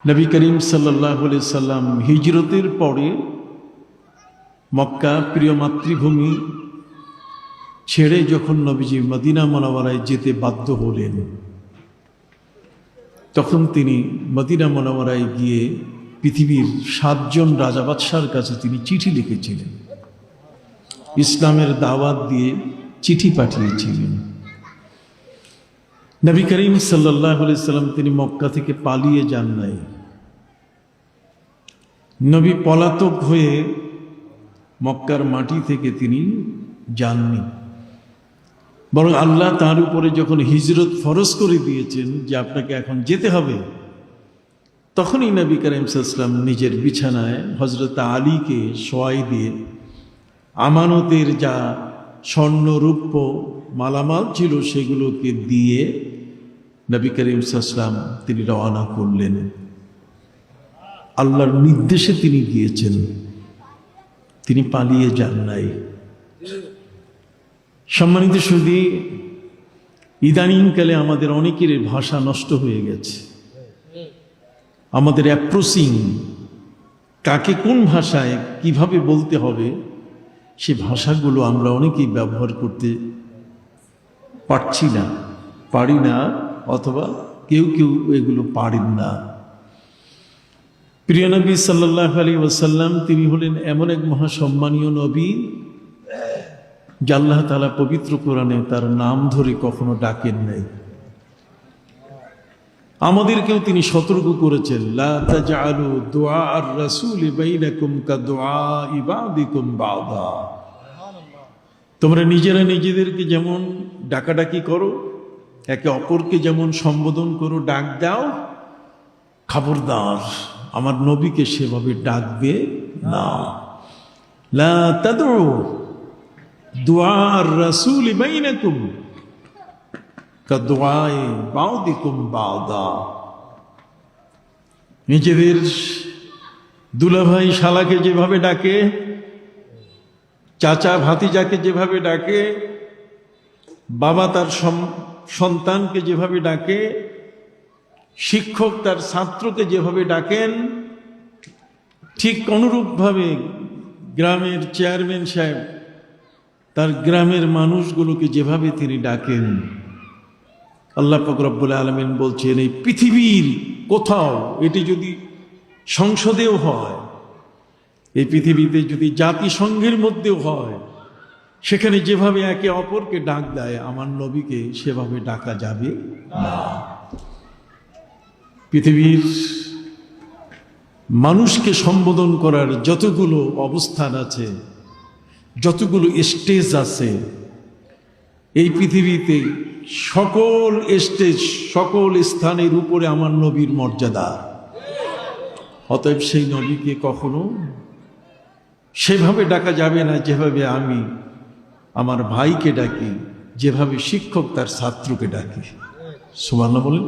নবী করিম সাল্লাল্লাহু আলাইহি সাল্লাম হিজরতের পরে মক্কা প্রিয় মাতৃভূমি ছেড়ে যখন নবীজি মদিনা মুনাওয়ারায় যেতে বাধ্য হলেন, তখন তিনি মদিনা মুনাওয়ারায় গিয়ে পৃথিবীর 7 জন রাজা বাদশার কাছে তিনি চিঠি লিখেছিলেন, ইসলামের দাওয়াত দিয়ে চিঠি পাঠিয়েছিলেন। নবী করিম সাল্লাল্লাহু আলাইহি সাল্লাম তিনি মক্কা থেকে পালিয়ে যান নাই। নবী পলাতক হয়ে মক্কার মাটি থেকে তিনি যাননি, বরং আল্লাহ তার উপরে যখন হিজরত ফরজ করে দিয়েছেন যে আপনাকে এখন যেতে হবে, তখনই নবী করিম সাল্লাল্লাহু আলাইহি ওয়াসাল্লাম নিজের বিছানায় হযরত আলীকে শোয়াই দিয়ে আমানতের যা স্বর্ণ রূপ্য মালামাল ছিল সেগুলোকে দিয়ে নবী করিম সাল্লাল্লাহু আলাইহি ওয়াসাল্লাম তিনি রওনা করলেন। আল্লাহর নির্দেশে তিনি গিয়েছেন, তিনি পালিয়ে যান নাই। সম্মানিত সুধী, ইদানিংকালে আমাদের অনেকের ভাষা নষ্ট হয়ে গেছে। আমাদের অ্যাপ্রোচিং, কাকে কোন ভাষায় কিভাবে বলতে হবে, সে ভাষাগুলো আমরা অনেকেই ব্যবহার করতে পারছি না, পারি না, অথবা কেউ কেউ এগুলো পারেন না। প্রিয় নবী সাল্লাল্লাহু আলাইহি ওয়াসাল্লাম তিনি হলেন এমন এক মহাসম্মানীয় নবী যে আল্লাহ তাআলা পবিত্র কোরআনে তার নাম ধরে কখনো ডাকেন নাই। আমাদেরকেও তিনি সতর্ক করেছেন, লা তাজআলু দুআ আর-রাসূল বাইনাকুম কাদুআই বাদিকুম বাদা। তোমরা নিজেরা নিজেদেরকে যেমন ডাকাডাকি করো, একে অপরকে যেমন সম্বোধন করো, ডাক দাও, খবরদার আমার নবীকে সেভাবে ডাকবে না। লা তাদউ দুআ আর-রাসূল বাইনাকুম কাদুআই বাদিকুম বাদা। নিজেদের দুলাভাই শালাকে যেভাবে ডাকে, চাচা ভাতিজাকে যেভাবে ডাকে, বাবা তার সন্তানকে যেভাবে ডাকে, শিক্ষক তার ছাত্রকে যেভাবে ডাকেন, ঠিক অনুরূপভাবে গ্রামের চেয়ারম্যান সাহেব তার গ্রামের মানুষগুলোকে যেভাবে তিনি ডাকেন। আল্লাহ পাক রব্বুল আলামিন বলছেন, এই পৃথিবীর কোথাও, এটি যদি সংসদেও হয়, এই পৃথিবীতে যদি জাতিসংঘের মধ্যেও হয়, সেখানে যেভাবে একে অপরকে ডাক দেয় আমার নবীকে সেভাবে ডাকা যাবে না। পৃথিবীর মানুষকে সম্বোধন করার যতগুলো অবস্থান আছে, যতগুলো স্টেজ আছে, এই পৃথিবীতে সকল স্টেজ, সকল স্থানের উপরে আমার নবীর মর্যাদা। অতএব সেই নবীকে কখনো সেভাবে ডাকা যাবে না যেভাবে আমি আমার ভাইকে ডাকি, যেভাবে শিক্ষক তার ছাত্রকে ডাকে। সুবহানাল্লাহ বলেন।